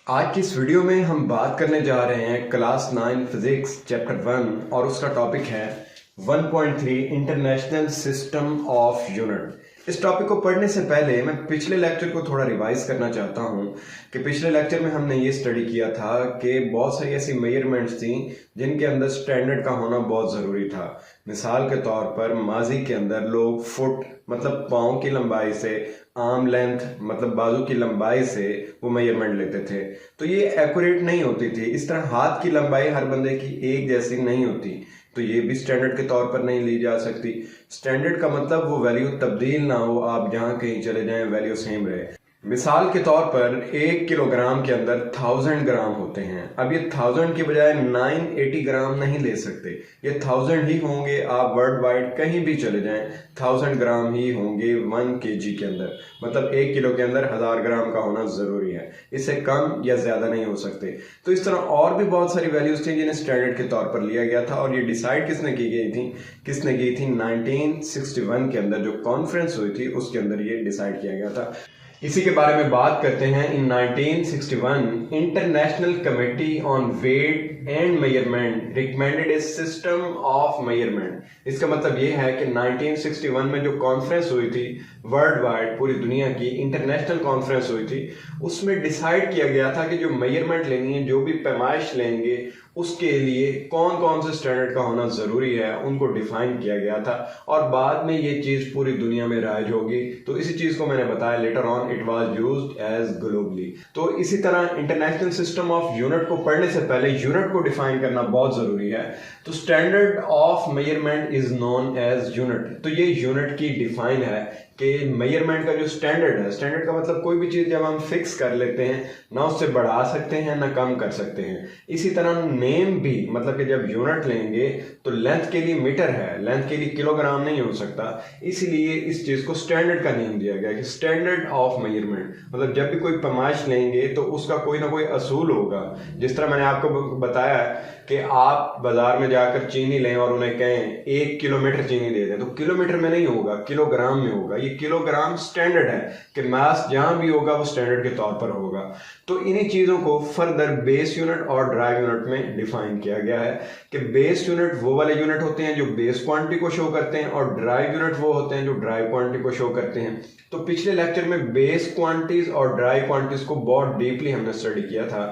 आज की इस वीडियो में हम बात करने जा रहे हैं क्लास 9 फिजिक्स चैप्टर 1 और उसका टॉपिक है 1.3 इंटरनेशनल सिस्टम ऑफ यूनिट। इस टॉपिक को पढ़ने से पहले मैं पिछले लेक्चर को थोड़ा रिवाइज करना चाहता हूं कि पिछले लेक्चर में हमने ये स्टडी किया था कि बहुत सारी ऐसी मेजरमेंट्स थी जिनके अंदर स्टैंडर्ड का होना बहुत ज़रूरी था। मिसाल के तौर पर माजी के अंदर लोग फुट मतलब पाँव की लंबाई से, आर्म लेंथ मतलब बाजू की लंबाई से वो मेजरमेंट लेते थे, तो ये एक्यूरेट नहीं होती थी। इस तरह हाथ की लंबाई हर बंदे की एक जैसी नहीं होती, तो ये भी स्टैंडर्ड के तौर पर नहीं ली जा सकती। स्टैंडर्ड का मतलब वो वैल्यू तब्दील ना हो, आप जहाँ कहीं चले जाएं वैल्यू सेम रहे। मिसाल के तौर पर 1 किलोग्राम के अंदर 1000 ग्राम होते हैं। अब ये 1000 की बजाय 980 ग्राम नहीं ले सकते, ये 1000 ही होंगे। आप वर्ल्ड वाइड कहीं भी चले जाएं 1000 ग्राम ही होंगे 1 केजी के अंदर, मतलब 1 किलो के अंदर 1000 ग्राम का होना जरूरी है, इससे कम या ज्यादा नहीं हो सकते। तो इस तरह और भी बहुत सारी वैल्यूज थी जिन्हें स्टैंडर्ड के तौर पर लिया गया था, और ये डिसाइड किसने की थी 1961 के अंदर जो कॉन्फ्रेंस हुई थी उसके अंदर ये डिसाइड किया गया था। इसी के बारे में बात करते हैं। In 1961 international committee on weight and measurement recommended a system of measurement. इसका मतलब ये है कि 1961 में जो कॉन्फ्रेंस हुई थी वर्ल्ड वाइड, पूरी दुनिया की इंटरनेशनल कॉन्फ्रेंस हुई थी, उसमें डिसाइड किया गया था कि जो मेजरमेंट लेनी है, जो भी पैमाइश लेंगे, उसके लिए कौन कौन से स्टैंडर्ड का होना जरूरी है उनको डिफाइन किया गया था, और बाद में ये चीज पूरी दुनिया में राइज होगी। तो इसी चीज को मैंने बताया, later on it was used as globally. तो इसी तरह इंटरनेशनल सिस्टम ऑफ यूनिट को पढ़ने से पहले यूनिट को डिफाइन करना बहुत जरूरी है। तो standard of measurement is known as unit. तो ये यूनिट की डिफाइन है कि मेजरमेंट का जो स्टैंडर्ड है, स्टैंडर्ड का मतलब कोई भी चीज जब हम फिक्स कर लेते हैं, ना उससे बढ़ा सकते हैं ना कम कर सकते हैं। इसी तरह नेम भी, मतलब कि जब यूनिट लेंगे तो लेंथ के लिए मीटर है, लेंथ के लिए किलोग्राम नहीं हो सकता, इसलिए इस चीज को स्टैंडर्ड का नेम दिया गया कि स्टैंडर्ड ऑफ मेजरमेंट। मतलब जब भी कोई पैमाइश लेंगे तो उसका कोई ना कोई असूल होगा। जिस तरह मैंने आपको बताया कि आप बाजार में जाकर चीनी लें और उन्हें कहें 1 किलोमीटर चीनी दे दें, तो किलोमीटर में नहीं होगा, किलोग्राम में होगा। ये किलोग्राम स्टैंडर्ड है कि मास जहां भी होगा वो स्टैंडर्ड के तौर पर होगा। तो इन्हीं चीजों को फर्दर बेस यूनिट और ड्राइव यूनिट में डिफाइन किया गया है कि बेस यूनिट वो वाले यूनिट होते हैं जो बेस क्वांटिटी को शो करते हैं, और ड्राइव यूनिट वो होते हैं जो ड्राइव क्वांटिटी को शो करते हैं। तो पिछले लेक्चर में बेस क्वांटिटीज और ड्राइव क्वांटिटीज को बहुत डीपली हमने स्टडी किया था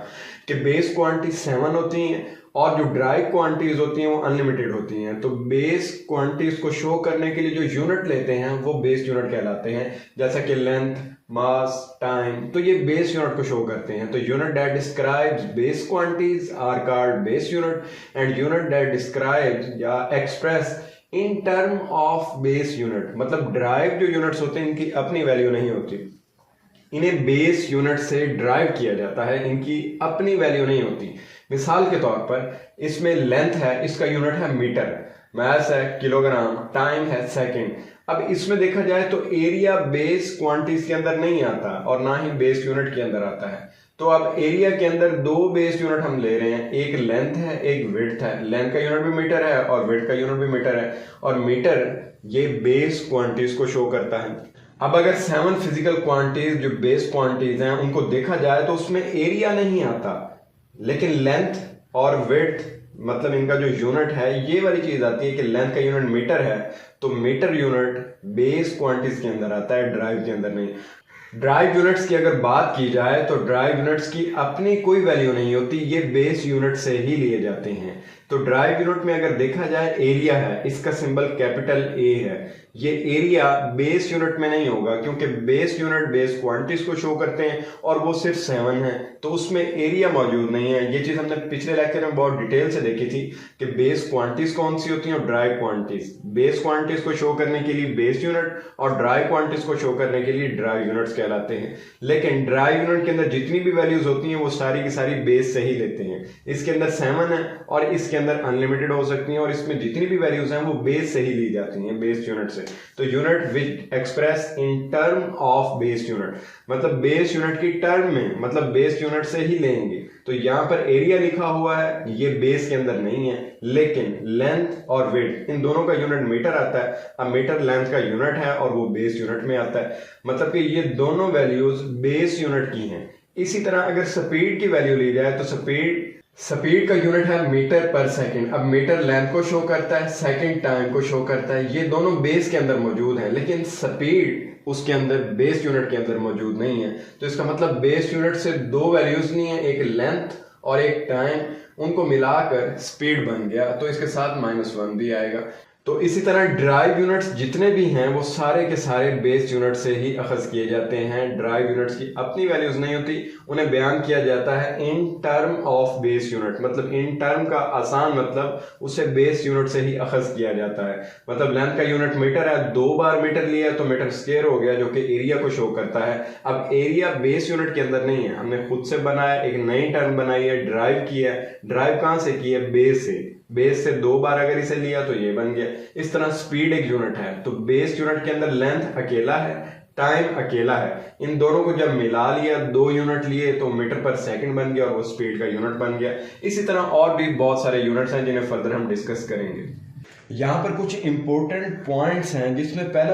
कि बेस क्वांटिटी 7 होती हैं और जो ड्राइव क्वांटिटीज होती हैं वो अनलिमिटेड होती हैं। तो बेस क्वांटिटीज को शो करने के लिए जो यूनिट लेते हैं वो बेस यूनिट कहलाते हैं, जैसा कि लेंथ, मास, टाइम। तो ये बेस यूनिट को शो करते हैं। तो unit that describes base quantities are called base unit, and unit that describes या express in term of base unit, मतलब ड्राइव जो यूनिट्स होते हैं इनकी अपनी वैल्यू नहीं होती, इन्हें बेस यूनिट से ड्राइव किया जाता है, इनकी अपनी वैल्यू नहीं होती। मिसाल के तौर पर इसमें लेंथ है, इसका यूनिट है मीटर, मास है किलोग्राम, टाइम है सेकंड। अब इसमें देखा जाए तो एरिया बेस क्वांटिटीज के अंदर नहीं आता और ना ही बेस यूनिट के अंदर आता है। तो अब एरिया के अंदर 2 बेस यूनिट हम ले रहे हैं, एक लेंथ है एक विड्थ है। लेंथ का यूनिट भी मीटर है और विड्थ का यूनिट भी मीटर है, और मीटर ये बेस क्वांटिटीज को शो करता है। अब अगर 7 फिजिकल क्वांटिटीज जो बेस क्वांटिटीज हैं उनको देखा जाए तो उसमें एरिया नहीं आता, लेकिन लेंथ और विड्थ मतलब इनका जो यूनिट है ये वाली चीज आती है कि लेंथ का यूनिट मीटर है, तो मीटर यूनिट बेस क्वांटिटीज के अंदर आता है, ड्राइव के अंदर नहीं। ड्राइव यूनिट्स की अगर बात की जाए तो ड्राइव यूनिट्स की अपनी कोई वैल्यू नहीं होती, ये बेस यूनिट से ही लिए जाते हैं। तो ड्राइव यूनिट में अगर देखा जाए एरिया है, इसका सिंबल कैपिटल ए है, ये एरिया बेस यूनिट में नहीं होगा क्योंकि बेस यूनिट बेस क्वांटिटीज को शो करते हैं और वो सिर्फ 7 है, तो उसमें एरिया मौजूद नहीं है। ये चीज हमने पिछले लेक्चर में बहुत डिटेल से देखी थी कि बेस क्वांटिटीज कौन सी होती हैं और ड्राइव क्वांटिटीज। बेस क्वांटिटीज को शो करने के लिए बेस यूनिट और ड्राइव क्वांटिटीज को शो करने के लिए ड्राइव यूनिट्स कहलाते हैं। लेकिन ड्राइव यूनिट के अंदर जितनी भी वैल्यूज होती हैं वो सारी की सारी बेस से ही लेते हैं। इसके अंदर 7 है और इसके अंदर अनलिमिटेड हो सकती हैं, और इसमें जितनी भी वैल्यूज हैं वो बेस से ही ली जाती हैं, बेस यूनिट से। तो unit which express in term of base unit, मतलब बेस यूनिट की टर्म में, मतलब बेस यूनिट से ही लेंगे। तो यहां पर एरिया लिखा हुआ है, ये बेस के अंदर नहीं है, लेकिन लेंथ और विड्थ इन दोनों का यूनिट मीटर आता है। अब मीटर लेंथ का यूनिट है और वो बेस यूनिट में आता है, मतलब कि ये दोनों वैल्यूज बेस यूनिट की हैं। इसी तरह अगर स्पीड की वैल्यू ली जाए तो स्पीड का यूनिट है मीटर पर सेकंड। अब मीटर लेंथ को शो करता है, सेकंड टाइम को शो करता है। ये दोनों बेस के अंदर मौजूद हैं, लेकिन स्पीड उसके अंदर बेस यूनिट के अंदर मौजूद नहीं है। तो इसका मतलब बेस यूनिट से दो वैल्यूज नहीं है, एक लेंथ और एक टाइम, उनको मिलाकर स्पीड बन गया, तो इसके साथ -1 भी आएगा। तो इसी तरह ड्राइव यूनिट्स जितने भी हैं वो सारे के सारे बेस यूनिट से ही अखज़ किए जाते हैं। ड्राइव यूनिट्स की अपनी वैल्यूज नहीं होती, उन्हें बयान किया जाता है इन टर्म ऑफ बेस यूनिट। मतलब इन टर्म का आसान मतलब उसे बेस यूनिट से ही अखज़ किया जाता है। मतलब लेंथ का यूनिट मीटर है, 2 बार मीटर लिया तो मीटर स्क्वायर हो गया, जो कि एरिया को शो करता है। अब एरिया बेस यूनिट के अंदर नहीं है, हमने खुद से बनाया, एक नई टर्म बनाई है, ड्राइव किया है। ड्राइव कहां से की है? बेस से 2 बार अगर इसे लिया तो ये बन गया। इस तरह स्पीड एक यूनिट है, तो बेस यूनिट के अंदर लेंथ अकेला है, टाइम अकेला है। इन दोनों को जब मिला लिया, 2 यूनिट लिए, तो मीटर पर सेकंड बन गया और वो स्पीड का यूनिट बन गया। इसी तरह और भी बहुत सारे यूनिट्स हैं जिन्हें फर्दर हम डिस्कस करेंगे। यहाँ पर कुछ इंपॉर्टेंट पॉइंट्स हैं, जिसमें पहला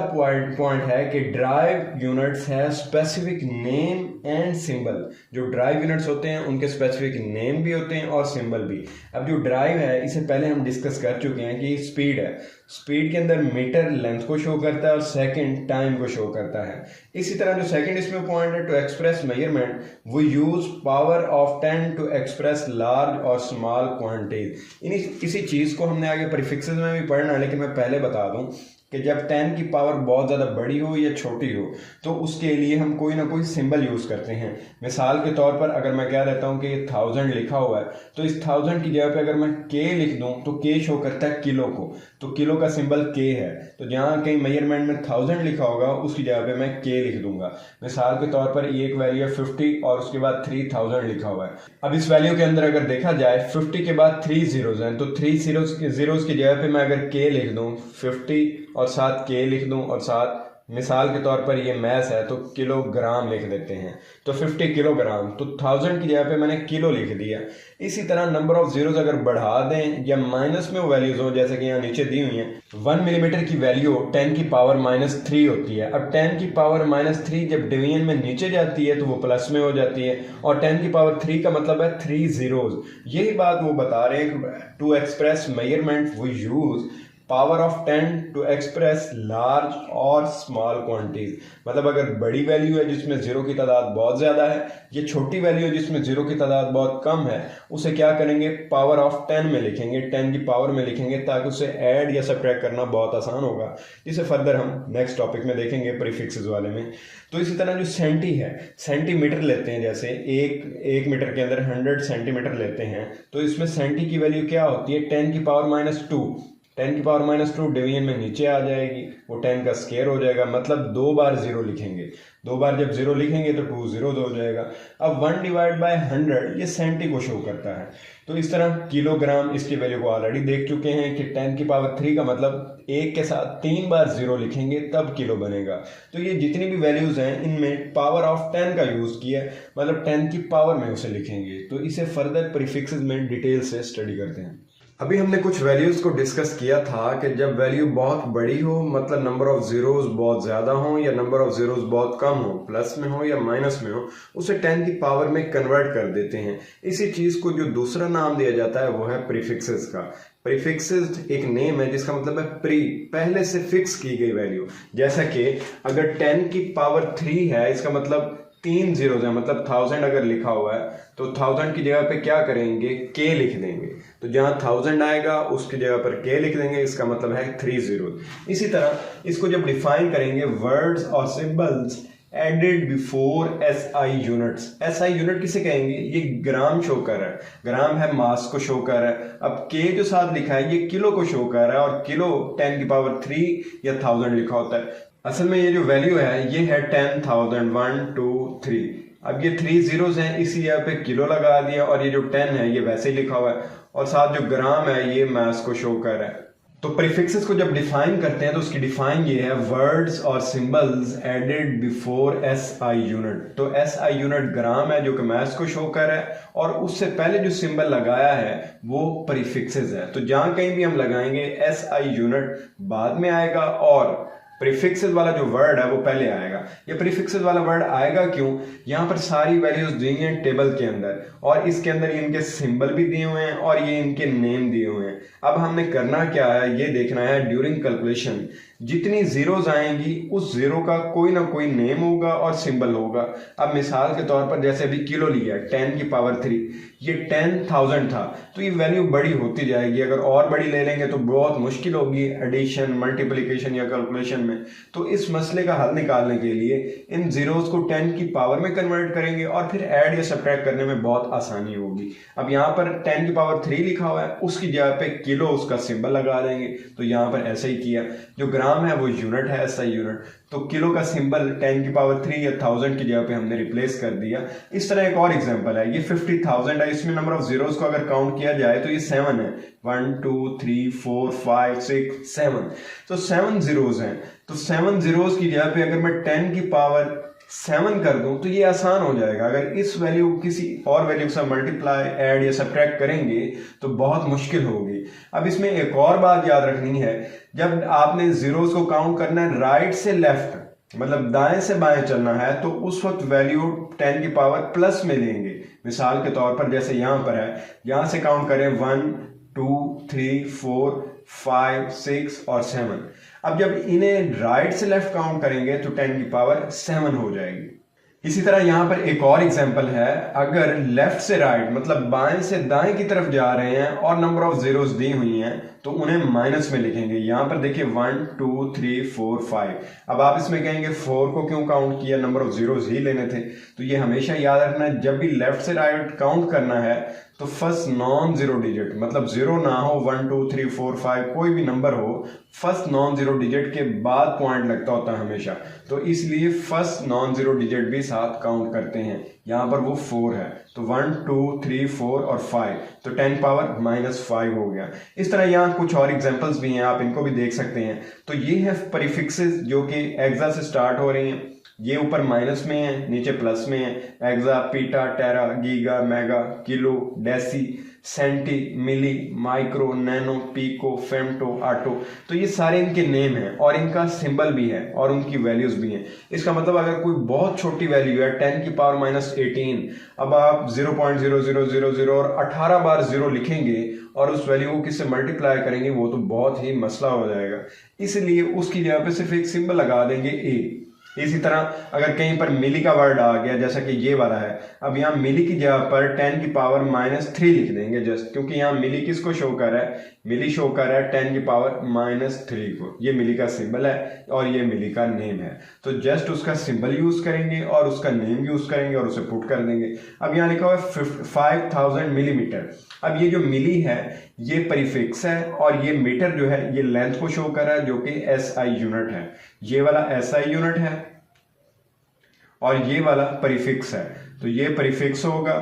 पॉइंट है कि ड्राइव यूनिट्स है स्पेसिफिक नेम एंड सिंबल। जो ड्राइव यूनिट्स होते हैं उनके स्पेसिफिक नेम भी होते हैं और सिंबल भी। अब जो ड्राइव है इसे पहले हम डिस्कस कर चुके हैं कि स्पीड है, स्पीड के अंदर मीटर लेंथ को शो करता है और सेकंड टाइम को शो करता है। इसी तरह जो सेकंड इसमें पॉइंट है, टू एक्सप्रेस मेजरमेंट वो use power of 10 to express large और स्मॉल क्वांटिटीज। इसी चीज को हमने आगे प्रीफिक्सेस में भी पढ़ना है, लेकिन मैं पहले बता दूं कि जब 10 की पावर बहुत ज़्यादा बड़ी हो या छोटी हो तो उसके लिए हम कोई ना कोई सिंबल यूज़ करते हैं। मिसाल के तौर पर अगर मैं कह देता हूं कि ये 1000 लिखा हुआ है, तो इस 1000 की जगह पे अगर मैं k लिख दूं तो k शो करता है किलो को, तो किलो का सिंबल k है। तो जहां कहीं मेजरमेंट में 1000 लिखा होगा उसकी जगह पे मैं k लिख दूंगा। मिसाल के तौर पर ये एक वैल्यू है 50 और उसके बाद 3000 लिखा हुआ है। अब इस वैल्यू के अंदर अगर देखा जाए 50 के बाद 3 जीरोज हैं, तो 3 जीरोज की जगह पे मैं अगर k लिख दूं 50 और साथ k लिख दूं और साथ मिसाल के तौर पर ये मैस है तो किलोग्राम लिख देते हैं, तो 50 किलोग्राम, तो 1000 की जगह पे मैंने किलो लिख दिया। इसी तरह नंबर ऑफ जीरोज अगर बढ़ा दें या माइनस में वो वैल्यूज हो, जैसे कि यहाँ नीचे दी हुई हैं, 1 मिलीमीटर की वैल्यू 10 की पावर -3 होती है। अब 10 की पावर -3 जब डिवीजन में नीचे जाती है तो वो प्लस में हो जाती है, और 10 की पावर 3 का मतलब है 3 जीरोज। यही बात वो बता रहे हैं, टू एक्सप्रेस मेजरमेंट वो use power of 10 to express large और स्मॉल क्वांटिटीज। मतलब अगर बड़ी वैल्यू है जिसमें जीरो की तादाद बहुत ज्यादा है, ये छोटी वैल्यू है जिसमें जीरो की तादाद बहुत कम है, उसे क्या करेंगे? पावर ऑफ 10 में लिखेंगे, 10 की पावर में लिखेंगे, ताकि उसे ऐड या सब्ट्रैक्ट करना बहुत आसान होगा। इसे फर्दर हम नेक्स्ट टॉपिक में देखेंगे प्रीफिक्सेस वाले में। तो इसी तरह जो सेंटी है, सेंटीमीटर लेते हैं, जैसे एक मीटर के अंदर 100 सेंटीमीटर लेते हैं, तो इसमें सेंटी की वैल्यू क्या होती है? 10 की पावर -2। 10 की पावर -2 डिवीजन में नीचे आ जाएगी, वो 10 का स्क्वायर हो जाएगा, मतलब 2 बार जीरो लिखेंगे। 2 बार जब जीरो लिखेंगे तो 2 जीरोज हो जाएगा। अब 1/100 ये सेंटी को शो करता है। तो इस तरह किलोग्राम, इसकी वैल्यू को ऑलरेडी देख चुके हैं कि 10 की पावर 3 का मतलब 1 के साथ 3 बार जीरो लिखेंगे तब किलो बनेगा। तो ये जितनी भी वैल्यूज हैं इनमें पावर ऑफ 10 का यूज किया है, मतलब 10 की पावर में उसे लिखेंगे। तो इसे फर्दर प्रीफिक्सेस में डिटेल से स्टडी करते हैं। अभी हमने कुछ वैल्यूज को डिस्कस किया था कि जब वैल्यू बहुत बड़ी हो, मतलब नंबर ऑफ जीरोज बहुत ज्यादा हो या नंबर ऑफ जीरोज बहुत कम हो, प्लस में हो या माइनस में हो, उसे 10 की पावर में कन्वर्ट कर देते हैं। इसी चीज को जो दूसरा नाम दिया जाता है वो है प्रीफिक्सेस का। प्रीफिक्सेस एक नेम है जिसका मतलब है प्री, पहले से फिक्स की गई वैल्यू। जैसा कि अगर 10 की पावर 3 है, इसका मतलब 3 जीरोज है, मतलब 1000 अगर लिखा हुआ है तो 1000 की जगह पे क्या करेंगे? k लिख देंगे। तो जहां 1000 आएगा उसकी जगह पर k लिख देंगे, इसका मतलब है 3 जीरोज। इसी तरह इसको जब डिफाइन करेंगे, वर्ड्स और symbols added before SI units. SI unit किसे कहेंगे? ये ग्राम शो कर रहा है, ग्राम है, मास को शो कर रहा है। अब k जो साथ लिखा है ये किलो को शो कर रहा है, और किलो 10 की पावर 3 या 1000 लिखा होता है। असल में ये जो वैल्यू है ये है 10,000, 1 2 3। अब ये 3 जीरोज हैं, इसी जगह पे किलो लगा दिया, और ये जो 10 है ये वैसे ही लिखा हुआ है, और साथ जो ग्राम है ये मास को शो कर रहा है। तो प्रीफिक्सेस को जब डिफाइन करते हैं तो उसकी डिफाइन ये है, वर्ड्स और symbols added before SI unit. तो SI यूनिट ग्राम है जो कि मास को शो कर रहा है, और उससे पहले जो सिंबल लगाया है वो प्रीफिक्सेस है। तो जहां कहीं भी हम लगाएंगे SI यूनिट बाद में आएगा और प्रीफिक्सेस वाला जो वर्ड है वो पहले आएगा। ये प्रीफिक्सेस वाला वर्ड आएगा क्यों? यहाँ पर सारी वैल्यूज दी हैं टेबल के अंदर और इसके अंदर इनके सिंबल भी दिए हुए हैं और ये इनके नेम दिए हुए हैं। अब हमने करना क्या है, ये देखना है ड्यूरिंग कैलकुलेशन जितनी जीरोज आएंगी उस जीरो का कोई ना कोई नेम होगा और सिंबल होगा। अब मिसाल के तौर पर जैसे अभी किलो लिया 10 की पावर 3, ये 10,000 था तो ये वैल्यू बड़ी होती जाएगी। अगर और बड़ी ले लेंगे तो बहुत मुश्किल होगी एडिशन, मल्टीप्लिकेशन या कैलकुलेशन में। तो इस मसले का हल निकालने के लिए इन जीरोज को 10 की पावर में कन्वर्ट करेंगे और फिर ऐड या सब्ट्रैक्ट करने में बहुत आसानी होगी। अब यहाँ पर 10 की पावर 3 लिखा हुआ है, उसकी जगह पे किलो उसका सिंबल लगा देंगे। तो यहाँ पर ऐसे ही किया, जो ग्राम है वो यूनिट है, ऐसा यूनिट, तो किलो का सिंबल 10 की पावर 3 या 1000 की जगह पे हमने रिप्लेस कर दिया। इस तरह एक और एग्जांपल है, ये 50,000 है, इसमें नंबर ऑफ जीरोस को अगर काउंट किया जाए तो ये 7 है, 1 2 3 4 5 6 7, तो 7 जीरोस हैं। तो 7 जीरोस की जगह पे अगर मैं 10 की पावर 7 कर दूं तो ये आसान हो जाएगा। अगर इस वैल्यू किसी और वैल्यू से मल्टीप्लाई, ऐड या सब्ट्रैक्ट करेंगे तो बहुत मुश्किल होगी। अब इसमें एक और बात याद रखनी है, जब आपने जीरोस को काउंट करना है राइट से लेफ्ट, मतलब दाएं से बाएं चलना है, तो उस वक्त वैल्यू 10 की पावर प्लस में लेंगे। मिसाल के तौर पर जैसे यहां पर है, यहां से काउंट करें 1 2 3 4 5 6 और 7। अब जब इन्हें राइट से लेफ्ट काउंट करेंगे तो 10 की पावर 7 हो जाएगी। इसी तरह यहां पर एक और एग्जांपल है, अगर लेफ्ट से राइट मतलब बाएं से दाएं की तरफ जा रहे हैं और नंबर ऑफ जीरोस दी हुई हैं तो उन्हें माइनस में लिखेंगे। यहां पर देखिए 1 2 3 4 5। अब आप इसमें कहेंगे 4 को क्यों काउंट किया, नंबर ऑफ जीरोस ही लेने थे। तो ये हमेशा याद रखना है, जब भी लेफ्ट से राइट काउंट करना है तो फर्स्ट नॉन जीरो डिजिट, मतलब जीरो ना हो, 1 2 3 4 5 कोई भी नंबर हो, फर्स्ट नॉन जीरो डिजिट के बाद पॉइंट लगता होता है हमेशा। तो इसलिए फर्स्ट नॉन जीरो डिजिट भी साथ काउंट करते हैं। यहां पर वो 4 है, तो 1 2 3 4 और 5, तो 10 पावर -5 हो गया। इस तरह यहाँ कुछ और एग्जांपल्स भी हैं, आप इनको भी देख सकते हैं। तो ये है प्रीफिक्सेस जो कि एक्सा से स्टार्ट हो रही हैं। ये ऊपर माइनस में है, नीचे प्लस में है। Exa, peta, tera, giga, mega, kilo, deci, centi, milli, micro, nano, pico, femto, atto, तो ये सारे इनके नेम हैं और इनका सिंबल भी है और उनकी वैल्यूज भी हैं। इसका मतलब अगर कोई बहुत छोटी वैल्यू है 10 की पावर -18, अब आप 0.0000 और 18 बार जीरो लिखेंगे और उस वैल्यू को किससे मल्टीप्लाई करेंगे, वो तो बहुत ही मसला हो जाएगा। इसलिए उसकी जगह पे सिर्फ एक सिंबल लगा देंगे ए। इसी तरह अगर कहीं पर मिली का वर्ड आ गया, जैसा कि ये वाला है, अब यहाँ मिली की जगह पर 10 की पावर -3 लिख देंगे जस्ट, क्योंकि यहाँ मिली किसको शो कर रहा है, मिली शो कर रहा है 10 की पावर -3 को। ये मिली का सिंबल है और ये मिली का नेम है, तो जस्ट उसका सिंबल यूज करेंगे और उसका नेम यूज करेंगे और उसे पुट कर देंगे। अब यहाँ लिखा हुआ है 5000 मिलीमीटर। अब ये जो मिली है ये प्रीफिक्स है और ये मीटर जो है ये लेंथ को शो कर रहा है, जो कि एसआई यूनिट है। ये वाला एसआई यूनिट है और ये वाला प्रीफिक्स है, तो ये प्रीफिक्स होगा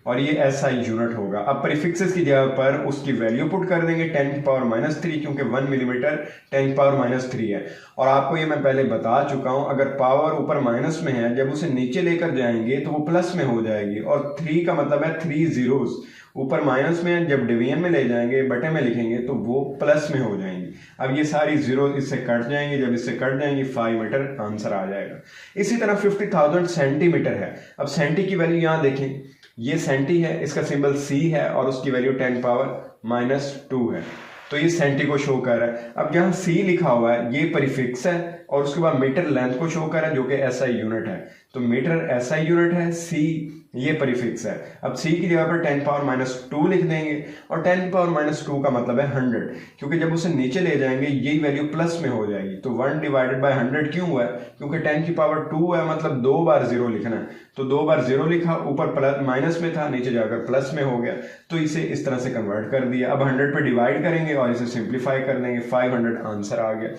और ये एसआई यूनिट होगा। अब प्रीफिक्सेस की जगह पर उसकी वैल्यू पुट कर देंगे 10 की पावर -3, क्योंकि 1 मिलीमीटर 10 की पावर -3 है। और आपको ये मैं पहले बता चुका हूं, अगर पावर ऊपर माइनस में है, जब उसे नीचे लेकर जाएंगे तो वो प्लस में हो जाएगी। और 3 का मतलब है 3 जीरोस, ऊपर माइनस में है, जब डिवीजन में ले जाएंगे, बटे में लिखेंगे तो वो प्लस में हो जाएंगी। अब ये सारी जीरो इससे कट जाएंगी, जब इससे कट जाएंगी 5 मीटर आंसर आ जाएगा। इसी तरह 50,000 सेंटीमीटर है। अब सेंटी की वैल्यू यहाँ देखें, ये सेंटी है, इसका सिंबल सी है और उसकी वैल्यू 10 पावर -2 है, तो ये सेंटी को शो कर रहा है। अब जहां सी लिखा हुआ है ये प्रीफिक्स है और उसके बाद मीटर लेंथ को शो कर रहा है, जो कि एसआई यूनिट है। तो मीटर एसआई यूनिट है, सी ये प्रीफिक्स है। अब सी की जगह पर 10 पावर -2 लिख देंगे और 10 पावर -2 का मतलब है 100, क्योंकि जब उसे नीचे ले जाएंगे यही वैल्यू प्लस में हो जाएगी। तो 1 डिवाइडेड बाय 100 क्यों हुआ है, क्योंकि 10 की पावर 2 है, मतलब 2 बार जीरो लिखना है। तो 2 बार जीरो लिखा, ऊपर प्लस माइनस में था, नीचे जाकर प्लस में हो गया, तो इसे इस तरह से कन्वर्ट कर दिया। अब 100 पे डिवाइड करेंगे और इसे सिंप्लीफाई कर देंगे, 500 आंसर आ गया।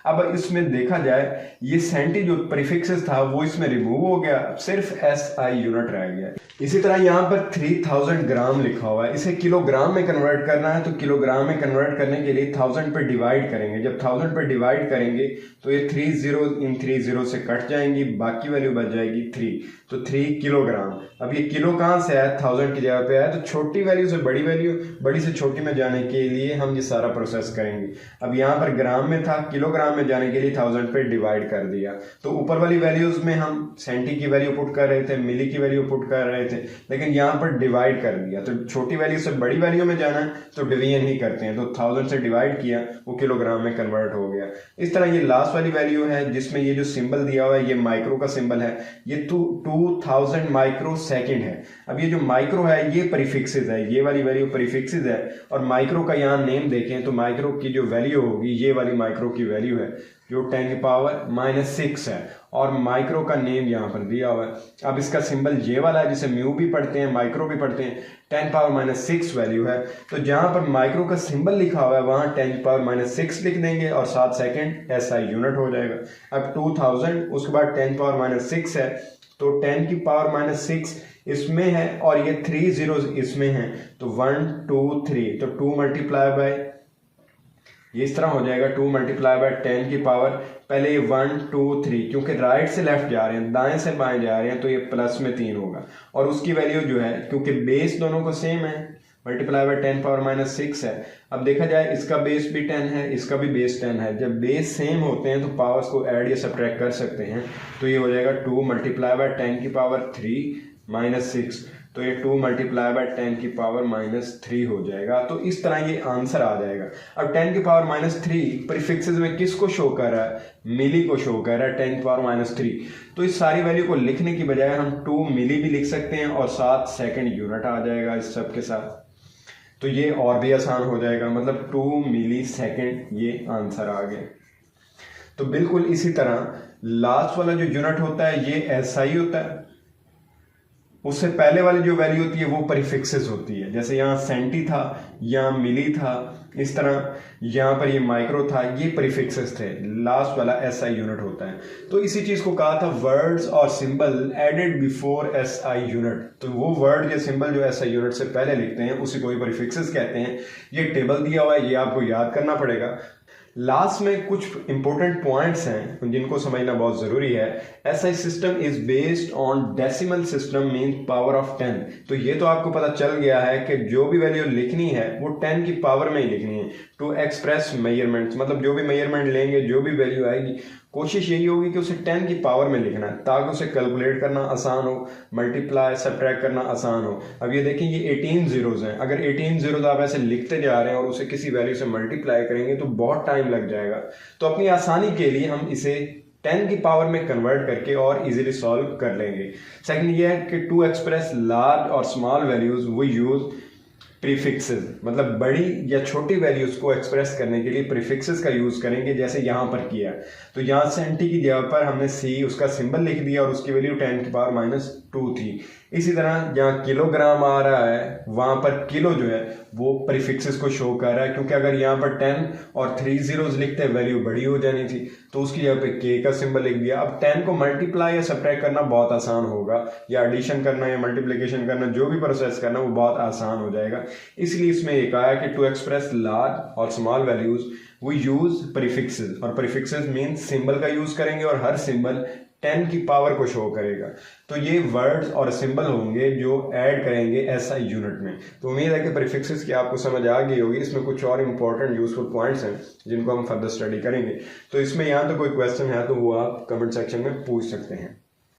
अब इसमें देखा जाए ये सेंटी जो प्रीफिक्सेस था वो इसमें रिमूव हो गया, सिर्फ एसआई यूनिट रह गया। इसी तरह यहाँ पर 3000 ग्राम लिखा हुआ है, इसे किलोग्राम में कन्वर्ट करना है, तो किलोग्राम में कन्वर्ट करने के लिए 1000 पे डिवाइड करेंगे। जब 1000 पे डिवाइड करेंगे तो ये 3 जीरो इन 3 जीरो से कट जाएंगी, बाकी वैल्यू बच जाएगी 3। तो 3 किलोग्राम। अब ये किलो कहाँ से आया, 1000 की जगह पे आया, तो छोटी वैल्यू से बड़ी वैल्यू, बड़ी से छोटी में जाने के लिए हम ये सारा प्रोसेस करेंगे। अब यहाँ पर ग्राम में था, किलोग्राम में जाने के लिए 1000 पे डिवाइड कर दिया। तो ऊपर वाली वैल्यूज में हम सेंटी की वैल्यू पुट कर रहे थे, मिली की वैल्यू पुट कर रहे थे, लेकिन यहाँ पर डिवाइड कर दिया। तो छोटी वैल्यू से बड़ी वैल्यू में जाना है तो डिवीजन ही करते हैं, तो 1000 से डिवाइड किया, वो किलोग्राम में कन्वर्ट हो गया। इस तरह ये लास्ट वाली वैल्यू है जिसमें ये जो सिंबल दिया हुआ है ये माइक्रो का सिंबल है, ये 2000 माइक्रो सेकेंड है। अब ये जो माइक्रो है ये प्रीफिक्सेस है, ये वाली वैल्यू प्रीफिक्सेस है, और माइक्रो का यहाँ नेम देखें तो माइक्रो की जो वैल्यू होगी ये वाली माइक्रो की वैल्यू है जो 10⁻⁻6 है, और माइक्रो का नेम यहाँ पर दिया हुआ है। अब इसका सिंबल ये वाला है जिसे म्यू भी पढ़ते हैं, माइक्रो भी पढ़ते हैं, 10⁻⁻6 वैल्यू है। तो जहाँ पर माइक्रो का सिंबल लिखा हुआ है वहाँ 10⁻⁻6 लिख देंगे और 7 सेकेंड SI यूनिट हो जाएगा। अब 2000 उसके बाद 10⁻⁻6 है, तो 10⁻⁻6 इसमें है और ये 3 zeros इसमें हैं, तो 1 2 3, तो 2 मल्टीप्लाई बाय, ये इस तरह हो जाएगा 2 मल्टीप्लाई बाय 10 की पावर, पहले 1 2 3, क्योंकि राइट से लेफ्ट जा रहे हैं, दाएं से बाएं जा रहे हैं, तो ये प्लस में 3 होगा। और उसकी वैल्यू जो है, क्योंकि बेस दोनों को सेम है, मल्टीप्लाई बाय 10⁻⁻6 है। अब देखा जाए इसका बेस भी 10 है, इसका भी बेस 10 है। जब बेस सेम होते हैं तो पावर्स को ऐड या सब्ट्रैक्ट कर सकते हैं, तो ये हो जाएगा 2 मल्टीप्लाई बाय 10 की पावर 3 माइनस 6, तो ये 2 मल्टीप्लाई बाय 10 की पावर -3 हो जाएगा। तो इस तरह ये आंसर आ जाएगा। अब 10 की पावर -3 प्रीफिक्सेस में किसको शो कर रहा है, मिली को शो कर रहा है, 10 की पावर -3। तो इस सारी वैल्यू को लिखने की बजाय हम 2 मिली भी लिख सकते हैं और 7 सेकेंड यूनिट आ जाएगा इस सब के साथ, तो ये और भी आसान हो जाएगा, मतलब 2 मिली सेकेंड ये आंसर आ गया। तो बिल्कुल इसी तरह लास्ट वाला जो यूनिट होता है ये SI होता है, उससे पहले वाली जो वैल्यू होती है वो प्रीफिक्सेस होती है। जैसे यहाँ सेंटी था, यहाँ मिली था, इस तरह यहाँ पर ये माइक्रो था, ये प्रीफिक्सेस थे। लास्ट वाला SI यूनिट होता है। तो इसी चीज को कहा था वर्ड्स और symbol added before SI unit. तो वो वर्ड या सिंबल जो SI यूनिट से पहले लिखते हैं उसी को ही प्रीफिक्सेस कहते हैं। ये टेबल दिया हुआ है, ये आपको याद करना पड़ेगा। लास्ट में कुछ इंपॉर्टेंट पॉइंट्स हैं जिनको समझना बहुत जरूरी है। SI system is based on decimal system mean power of 10। तो ये तो आपको पता चल गया है कि जो भी वैल्यू लिखनी है वो 10 की पावर में ही लिखनी है। टू एक्सप्रेस मेजरमेंट्स, मतलब जो भी मेजरमेंट लेंगे, जो भी वैल्यू आएगी, कोशिश यही होगी कि उसे 10 की पावर में लिखना है ताकि उसे कैलकुलेट करना आसान हो, मल्टीप्लाई सब्ट्रैक्ट करना आसान हो। अब ये देखें, ये 18 जीरोज हैं। अगर 18 जीरोज आप ऐसे लिखते जा रहे हैं और उसे किसी वैल्यू से मल्टीप्लाई करेंगे तो बहुत टाइम लग जाएगा। तो अपनी आसानी के लिए हम इसे 10 की पावर में कन्वर्ट करके और इजीली सॉल्व कर लेंगे। सेकंड ये है कि टू एक्सप्रेस लार्ज और small values we use prefixes, मतलब बड़ी या छोटी वैल्यूज को एक्सप्रेस करने के लिए प्रीफिक्सेस का यूज करेंगे, जैसे यहाँ पर किया। तो यहाँ सेंटी की जगह पर हमने C उसका सिंबल लिख दिया और उसकी वैल्यू 10 की पावर -2 थी। इसी तरह जहाँ किलोग्राम आ रहा है वहां पर किलो जो है वो प्रीफिक्सेस को शो कर रहा है, क्योंकि अगर यहाँ पर 10 और 3 zeros लिखते वैल्यू बड़ी हो जानी थी, तो उसकी जगह पे K का सिंबल लिख दिया। अब 10 को मल्टीप्लाई या सब्ट्रैक्ट करना बहुत आसान होगा, या एडिशन करना या मल्टीप्लिकेशन करना, जो भी प्रोसेस करना वो बहुत आसान हो जाएगा। इसलिए इसमें एक आया कि टू एक्सप्रेस लार्ज और small values we use prefixes, और प्रीफिक्सेस मीन सिंबल का यूज करेंगे और हर सिंबल 10 की पावर को शो करेगा। तो ये वर्ड्स और सिंबल होंगे जो ऐड करेंगे SI यूनिट में। तो उम्मीद है कि प्रीफिक्सेस की आपको समझ आ गई होगी। इसमें कुछ और इंपॉर्टेंट यूजफुल पॉइंट्स हैं जिनको हम फर्दर स्टडी करेंगे। तो इसमें यहाँ तो कोई क्वेश्चन है तो वो आप कमेंट सेक्शन में पूछ सकते हैं।